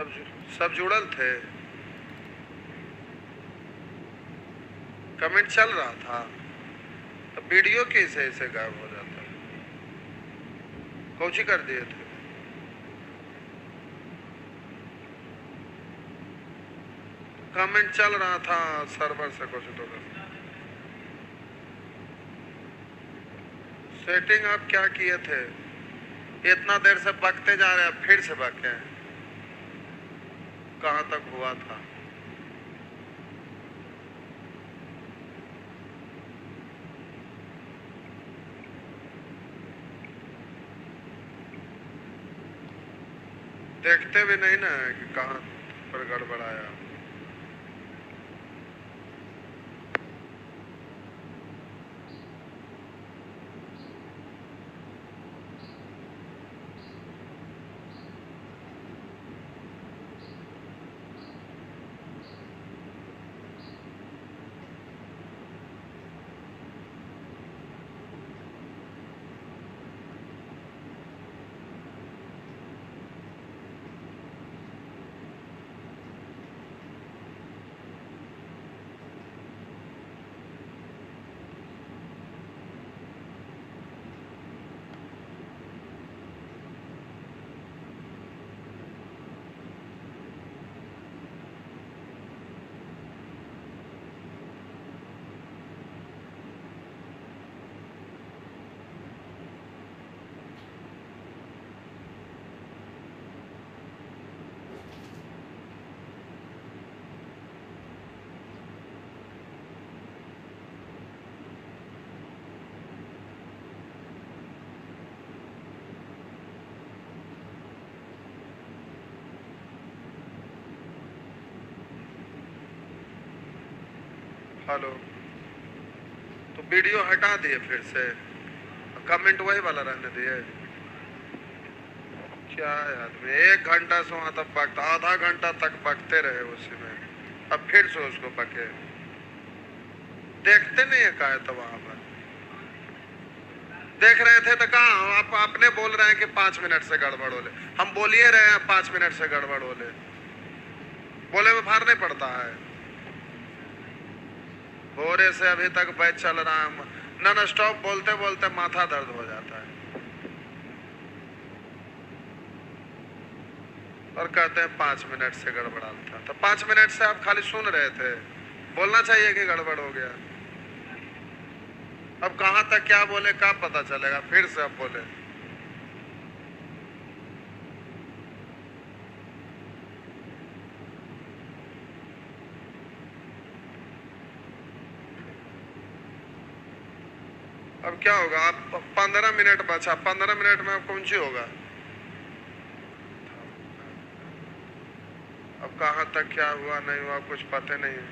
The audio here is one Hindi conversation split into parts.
सब सब जुड़ल थे। कमेंट चल रहा था तो वीडियो कैसे ऐसे गायब हो जाता है? कौची कर दिए थे? कमेंट चल रहा था सर्वर से कुछ तो सेटिंग आप क्या किए थे? इतना देर से बकते जा रहे हैं, फिर से बके। कहाँ तक हुआ था? देखते भी नहीं ना कि कहाँ पर गड़बड़ाया। हेलो, तो वीडियो हटा दिए फिर से, कमेंट वही वाला रहने दिए। क्या आदमी 1 घंटा से वहां तक बकता, आधा घंटा तक बकते रहे उसी में, अब फिर से उसको बके। देखते नहीं है का है? तो वहां पर देख रहे थे तो कहा आप अपने बोल रहे हैं कि 5 मिनट से गड़बड़ हो ले। हम बोलिए रहे हैं 5 मिनट से गड़बड़ हो ले, बोले में भार नहीं पड़ता है। भोरे से अभी तक बैच चल रहा है, नॉन स्टॉप बोलते बोलते माथा दर्द हो जाता है। और कहते हैं 5 मिनट से गड़बड़ा था, तो 5 मिनट से आप खाली सुन रहे थे, बोलना चाहिए कि गड़बड़ हो गया। अब कहां तक क्या बोले कब पता चलेगा? फिर से अब बोले। अब क्या होगा? आप 15 मिनट बचा, 15 मिनट में अब कौन सी होगा? अब कहां तक क्या हुआ नहीं हुआ कुछ पता नहीं है।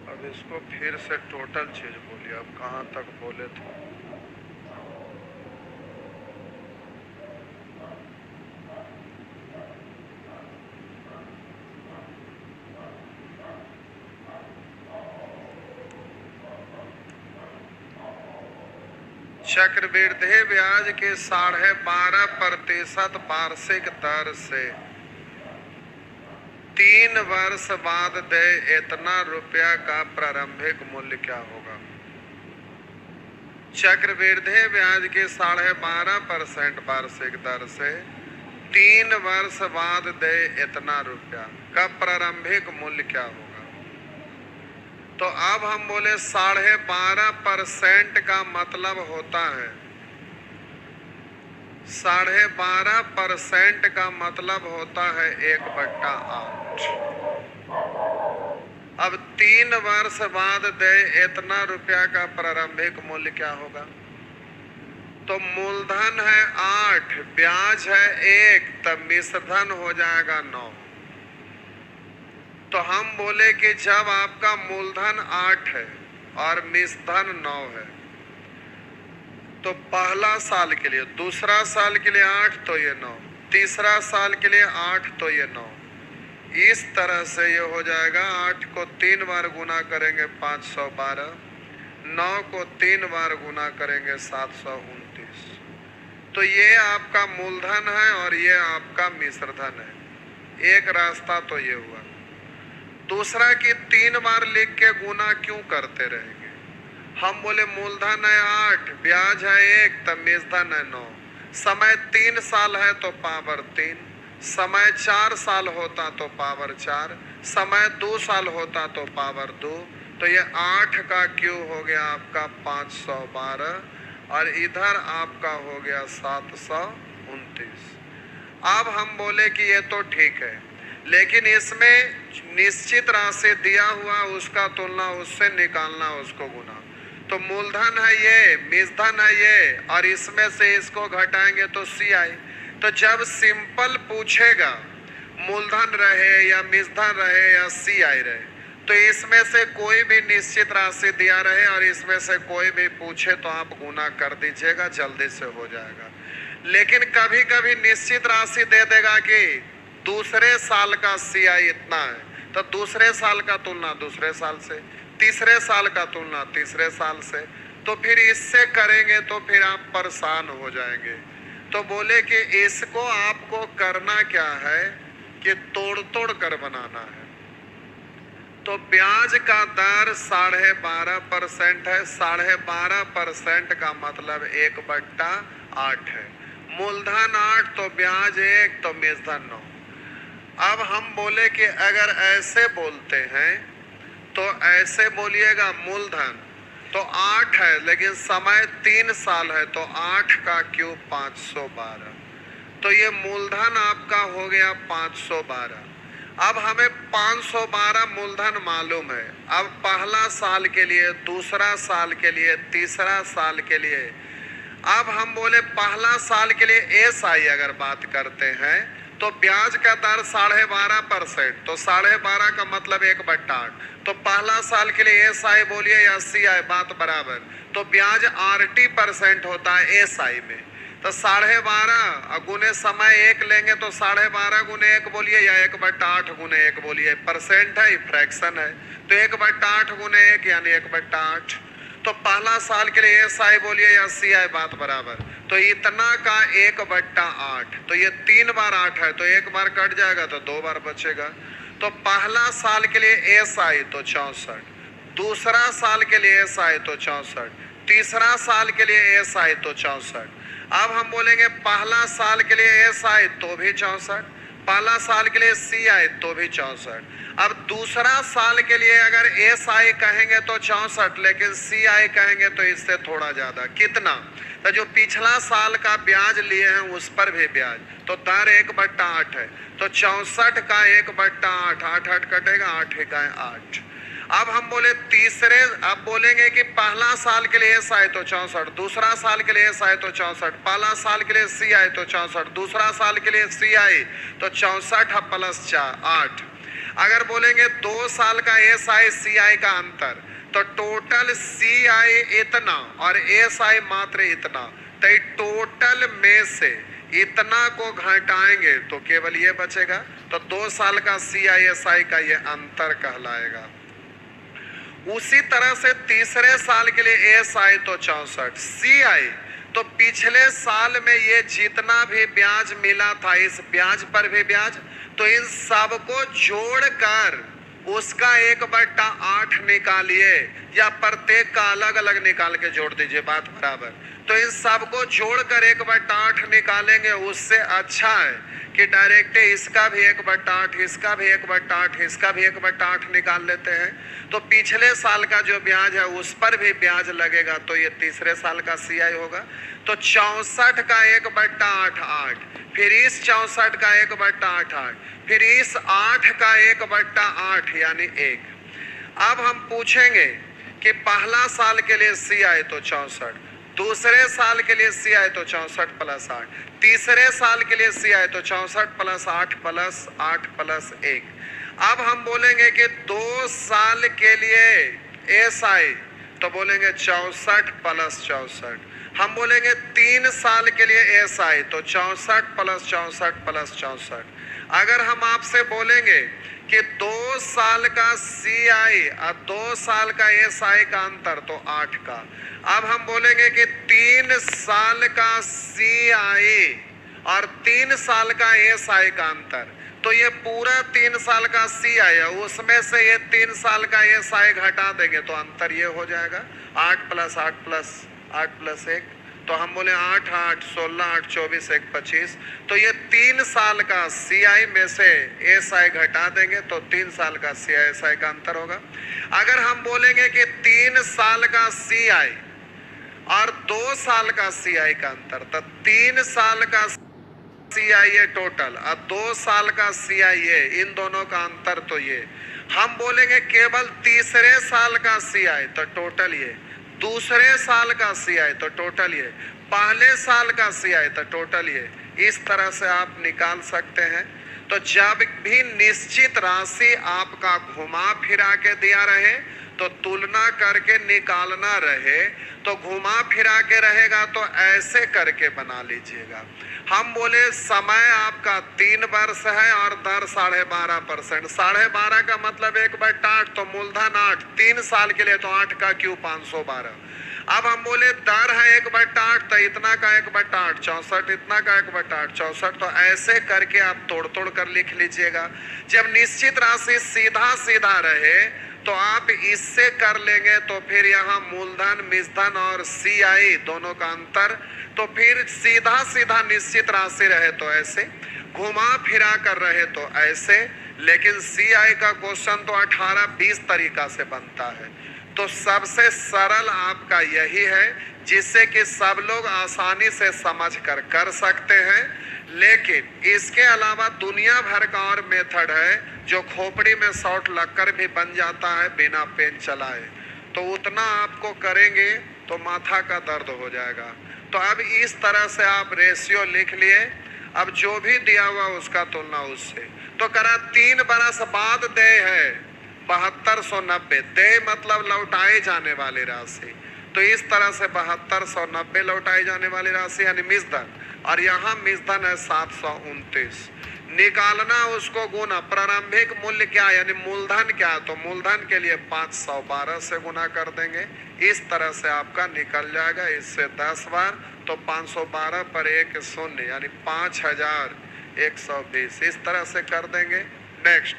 अब इसको फिर से टोटल चीज बोलिए, अब कहां तक बोले थे? चक्रवृद्धि ब्याज के 12.5% वार्षिक दर से 3 वर्ष बाद दे इतना रुपया का प्रारंभिक मूल्य क्या होगा? चक्रवृद्धि ब्याज के 12.5% वार्षिक दर से 3 वर्ष बाद दे इतना रुपया का प्रारंभिक मूल्य क्या होगा? तो अब हम बोले 12.5% का मतलब होता है, 12.5% का मतलब होता है 1/8। अब 3 वर्ष बाद दे इतना रुपया का प्रारंभिक मूल्य क्या होगा? तो मूलधन है 8, ब्याज है 1, तब मिश्रधन हो जाएगा 9। तो हम बोले कि जब आपका मूलधन 8 है और मिश्रधन 9 है, तो पहला साल के लिए, दूसरा साल के लिए 8 तो ये 9, तीसरा साल के लिए 8 तो ये 9, इस तरह से ये हो जाएगा। 8 को 3 बार गुना करेंगे 512, 9 को 3 बार गुना करेंगे 729। तो ये आपका मूलधन है और ये आपका मिश्रधन है। एक रास्ता तो ये हुआ। दूसरा कि 3 बार लिख के गुना क्यों करते रहेंगे? हम बोले मूलधन है 8, ब्याज है 1, तब मिश्रधन है 9। समय 3 साल है तो पावर 3, समय 4 साल होता तो पावर 4, समय 2 साल होता तो पावर 2। तो ये 8 का क्यूब हो गया आपका 512 और इधर आपका हो गया 729। अब हम बोले कि ये तो ठीक है, लेकिन इसमें निश्चित राशि दिया हुआ, उसका तुलना उससे निकालना, उसको गुना। तो मूलधन है ये, मिश्रधन है ये, और इसमें से इसको घटाएंगे तो सी आई। तो जब सिंपल पूछेगा मूलधन रहे या मिश्रधन रहे या सी आई रहे, तो इसमें से कोई भी निश्चित राशि दिया रहे और इसमें से कोई भी पूछे तो आप गुना कर दीजिएगा, जल्दी से हो जाएगा। लेकिन कभी कभी निश्चित राशि दे देगा कि दूसरे साल का सी आई इतना है, तो दूसरे साल का तुलना दूसरे साल से, तीसरे साल का तुलना तीसरे साल से, तो फिर इससे करेंगे तो फिर आप परेशान हो जाएंगे। तो बोले कि इसको आपको करना क्या है कि तोड़ तोड़ कर बनाना है। तो ब्याज का दर 12.5% है। 12.5% का मतलब 1/8 है। मूलधन 8 तो ब्याज 1 तो मिश्रधन 9। अब हम बोले कि अगर ऐसे बोलते हैं तो ऐसे बोलिएगा, मूलधन तो 8 है लेकिन समय 3 साल है, तो 8 का क्यूब 512। तो ये मूलधन आपका हो गया 512। अब हमें 512 मूलधन मालूम है। अब पहला साल के लिए, दूसरा साल के लिए, तीसरा साल के लिए, अब हम बोले पहला साल के लिए एस आई अगर बात करते हैं तो ब्याज का दर 12.5%, तो 12.5 का मतलब 1/8। तो पहला साल के लिए एस आई बोलिए या सी आई, बात बराबर। तो ब्याज RT% होता है एस आई में। तो 12.5 गुने समय 1 लेंगे तो 12.5 गुने 1 बोलिए या 1/8 गुने 1 बोलिए। परसेंट है, फ्रैक्शन है, तो 1/8 गुने 1 यानी 1/8। तो पहला साल के लिए एस आई बोलिए या सी आई, बात बराबर। तो इतना का 1/8, तो ये 3 बार 8 है, तो 1 बार कट जाएगा तो 2 बार बचेगा। तो पहला साल के लिए एस आई तो 64, दूसरा साल के लिए एस आई तो 64, तीसरा साल के लिए एस आई तो 64। अब हम बोलेंगे पहला साल के लिए एस आई तो भी 64, पहला साल के लिए सी आई तो भी 64। अब दूसरा साल के लिए अगर एस आई कहेंगे तो 64, लेकिन सी आई कहेंगे तो इससे थोड़ा ज्यादा। कितना? तो जो पिछला साल का ब्याज लिए हैं उस पर भी ब्याज, तो दर 1/8 है। तो 64 का 1/8, 8 कटेगा, 8 का 8। अब हम बोले तीसरे, अब बोलेंगे कि पहला साल के लिए एस आई तो 64, दूसरा साल के लिए एस आई तो 64, पहला साल के लिए सी आई तो 64, दूसरा साल के लिए सी आई तो 64 प्लस 4 8। अगर बोलेंगे 2 साल का एस आई सी आई का अंतर, तो टोटल सी आई इतना और एस आई मात्र इतना, तो टोटल में से इतना को घटाएंगे तो केवल ये बचेगा। तो 2 साल का सी आई एस आई का ये अंतर कहलाएगा। उसी तरह से तीसरे साल के लिए एस आई तो 64, सी आई तो पिछले साल में ये जितना भी ब्याज मिला था, इस ब्याज पर भी ब्याज, तो इन सबको जोड़कर उसका 1/8 निकालिए या प्रत्येक का अलग अलग निकाल के जोड़ दीजिए, बात बराबर। तो इन सबको जोड़कर 1/8 निकालेंगे, उससे अच्छा है कि डायरेक्ट इसका भी 1/8, इसका भी 1/8, इसका भी 1/8 निकाल लेते हैं। तो पिछले साल का जो ब्याज है उस पर भी ब्याज लगेगा, तो ये तीसरे साल का सी आई होगा। तो 64 का 1/8 8, फिर इस 64 का 1/8 8, फिर इस 8 का 1/8 यानी 1। अब हम पूछेंगे कि पहला साल के लिए सी आई तो 64, दूसरे साल के लिए सी आई तो 64 प्लस 8, तीसरे साल के लिए सी आई तो 64 प्लस 8 प्लस 8 प्लस 1। अब हम बोलेंगे कि 2 साल के लिए एस आई तो बोलेंगे 64 प्लस 64। हम बोलेंगे 3 साल के लिए एस आई तो 64 प्लस 64 प्लस 64। अगर हम आपसे बोलेंगे कि 2 साल का सी आई और 2 साल का एस आई का अंतर तो 8 का। अब हम बोलेंगे कि 3 साल का सी आई और 3 साल का एस आई का अंतर, तो ये पूरा 3 साल का सी आई है, उसमें से ये 3 साल का एस आई घटा देंगे तो अंतर ये हो जाएगा 8 प्लस 8 प्लस 8 प्लस 1। तो हम बोले 8 8 16 8 24 1 25। तो ये 3 साल का सी आई में से एस आई घटा देंगे तो 3 साल का सी आई एस आई का अंतर होगा। अगर हम बोलेंगे कि 3 साल का सी आई और 2 साल का सी आई का अंतर, तो 3 साल का सी आई ए टोटल और 2 साल का सी आई ए, इन दोनों का अंतर तो ये। हम बोलेंगे केवल तीसरे साल का सी आई तो टोटल ये, दूसरे साल का सी आई तो टोटल ये, पहले साल का सी आई तो टोटल ये। इस तरह से आप निकाल सकते हैं। तो जब भी निश्चित राशि आपका घुमा फिरा के दिया रहे तो तुलना करके निकालना रहे, तो घुमा फिरा के रहेगा तो ऐसे करके बना लीजिएगा। हम बोले समय आपका 3 वर्ष है और दर 12.5%। 12.5 का मतलब 1/8 तो मूलधन 8, 3 साल के लिए तो 8 का क्यूब 512। अब हम बोले दर है 1/8 तो इतना का 1/8 64, इतना का 1/8 64। तो ऐसे करके आप तोड़ तोड़ कर लिख लीजिएगा। जब निश्चित राशि सीधा सीधा रहे तो आप इससे कर लेंगे, तो फिर यहाँ मूलधन मिश्धन और सी आई दोनों का अंतर, तो फिर सीधा सीधा निश्चित राशि रहे तो ऐसे, घुमा फिरा कर रहे तो ऐसे। लेकिन सी आई का क्वेश्चन तो 18-20 तरीका से बनता है। तो सबसे सरल आपका यही है जिससे कि सब लोग आसानी से समझ कर सकते हैं। लेकिन इसके अलावा दुनिया भर का और मेथड है जो खोपड़ी में शॉर्ट लगकर भी बन जाता है बिना पेन चलाए। तो उतना आपको करेंगे तो माथा का दर्द हो जाएगा। तो अब इस तरह से आप रेशियो लिख लिए। अब जो भी दिया हुआ उसका तुलना उससे। तो करा 3 बरस बाद दे है 7290। दे मतलब लौटाए जाने वाली राशि। तो इस तरह से 7290 लौटाई जाने वाली राशि यानी मिश्धन, और यहाँ मिश्धन है 729। निकालना उसको गुना, प्रारंभिक मूल्य क्या यानी मूलधन क्या, तो मूलधन के लिए 512 से गुना कर देंगे। इस तरह से आपका निकल जाएगा। इससे 10 बार तो 512 पर 1 शून्य यानी 5120। इस तरह से कर देंगे। नेक्स्ट,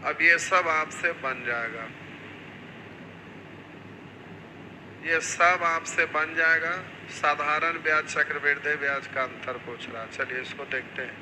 अब ये सब आपसे बन जाएगा, ये सब आपसे बन जाएगा। साधारण ब्याज चक्रवृद्धि ब्याज का अंतर पूछ रहा। चलिए इसको देखते हैं।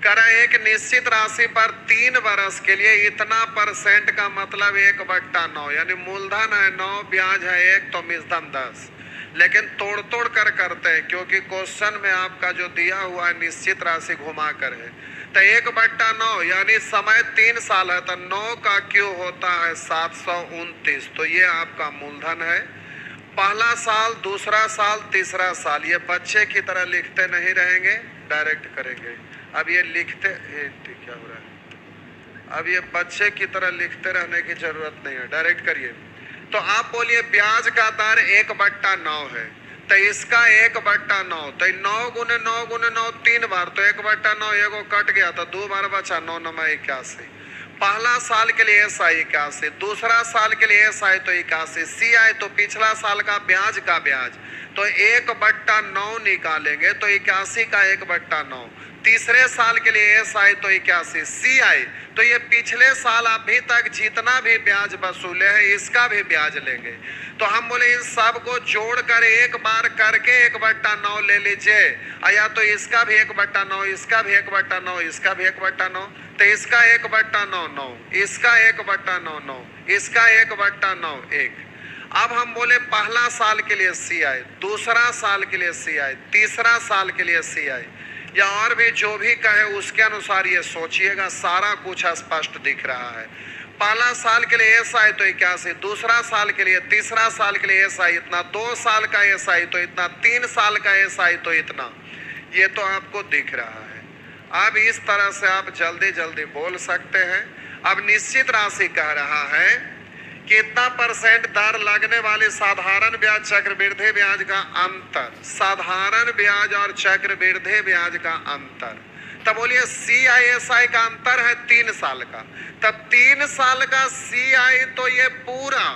करा एक निश्चित राशि पर 3 वर्ष के लिए इतना परसेंट का मतलब 1/9 यानी मूलधन है 9, ब्याज है 1 तो मिश्धन 10। लेकिन तोड़ तोड़ कर करते हैं क्योंकि क्वेश्चन में आपका जो दिया हुआ है निश्चित राशि घुमा कर है। तो 1/9 यानी समय 3 साल है तो 9 का क्यों होता है 729। तो ये आपका मूलधन है। पहला साल, दूसरा साल, तीसरा साल, ये बच्चे की तरह लिखते नहीं रहेंगे, डायरेक्ट करेंगे। अब ये लिखते क्या हो रहा है, अब ये बच्चे की तरह लिखते रहने की जरूरत नहीं है, डायरेक्ट करिए। तो आप बोलिए ब्याज का दर 1/9 है तो इसका 1/9 तो 9 गुने 9 गुने 9 3 बार तो 1/9 एगो कट गया तो 2 बार बचा 9 9 81। पहला साल के लिए एस आई 81, दूसरा साल के लिए एस आई तो 81, सी आई तो पिछला साल का ब्याज तो 1/9 निकालेंगे तो 81 का 1/9। तीसरे साल के लिए एस आई तो 81, सी आई तो ये पिछले साल अभी तक जितना भी ब्याज वसूले हैं इसका भी ब्याज लेंगे। तो हम बोले इन सब को जोड़कर एक बार करके 1/9 ले लीजिए, या तो इसका भी 1/9, इसका भी 1/9, इसका भी 1/9, तो इसका 1/9 9, इसका 1/9 9, इसका 1/9 1। अब हम बोले पहला साल के लिए सी आई, दूसरा साल के लिए सी आई, तीसरा साल के लिए सी आई, या और भी जो भी कहे उसके अनुसार ये सोचिएगा, सारा कुछ स्पष्ट दिख रहा है। पहला साल के लिए ऐसा है तो 81, दूसरा साल के लिए, तीसरा साल के लिए ऐसा इतना, 2 साल का ऐसा है तो इतना, 3 साल का ऐसा है तो इतना, ये तो आपको दिख रहा है। अब इस तरह से आप जल्दी जल्दी बोल सकते हैं। अब निश्चित राशि कह रहा है कितना परसेंट दर लगने वाले साधारण ब्याज चक्रवृद्धि ब्याज का अंतर, साधारण ब्याज और चक्रवृद्धि ब्याज का अंतर। तब बोलिए CISI का अंतर है 3 साल का, तब 3 साल का CI तो ये पूरा,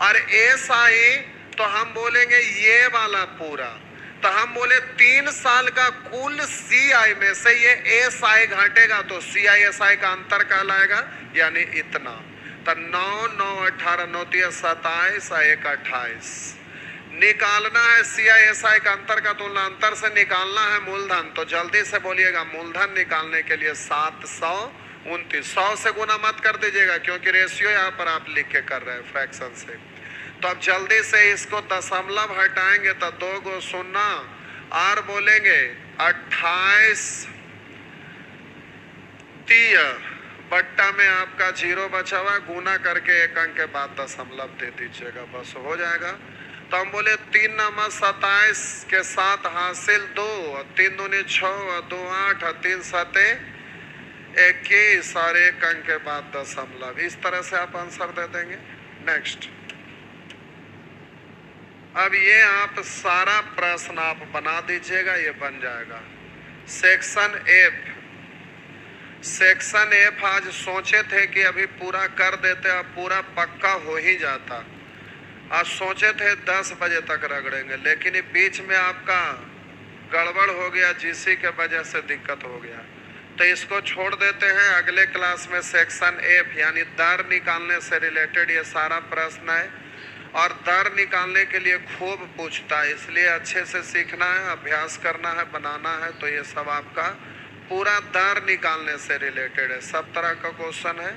और SI तो हम बोलेंगे ये वाला पूरा। तो हम बोले 3 साल का कुल CI में से ये SI घटेगा तो CISI का अंतर कहलाएगा, यानी इतना। तो 9 9 18 9 27 1 28 निकालना है। CISI का अंतर का तुलना अंतर से निकालना है मूलधन। तो जल्दी से बोलिएगा, मूलधन निकालने के लिए 729, 100 से गुना मत कर दीजिएगा क्योंकि रेशियो यहाँ पर आप लिख के कर रहे हैं फ्रैक्शन से। तो अब जल्दी से इसको दशमलव हटाएंगे तो 2 गो 0 और बोलेंगे 28 30 बट्टा में आपका 0 बचा हुआ, गुना करके 1 अंक के बाद दशमलव दे दीजिएगा, बस हो जाएगा। तो हम बोले 3 9 27 के साथ हासिल 2, 3 दूनी 6, 2 8, 3 7 21 और 1 अंक के बाद दशमलव। इस तरह से आप आंसर दे देंगे। नेक्स्ट, अब ये आप सारा प्रश्न आप बना दीजिएगा, ये बन जाएगा। सेक्शन F, सेक्शन F आज सोचे थे कि अभी पूरा कर देते, अब पूरा पक्का हो ही जाता। आज सोचे थे 10 बजे तक रगड़ेंगे, लेकिन बीच में आपका गड़बड़ हो गया, जिसी के वजह से दिक्कत हो गया। तो इसको छोड़ देते हैं। अगले क्लास में सेक्शन F यानी दर निकालने से रिलेटेड ये सारा प्रश्न है, और दर निकालने के लिए खूब पूछता है, इसलिए अच्छे से सीखना है, अभ्यास करना है, बनाना है। तो ये सब आपका पूरा दर निकालने से रिलेटेड है, सब तरह का क्वेश्चन है।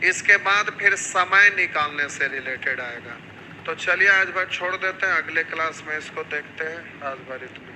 इसके बाद फिर समय निकालने से रिलेटेड आएगा। तो चलिए आज भर छोड़ देते हैं, अगले क्लास में इसको देखते हैं। आज भर इतना।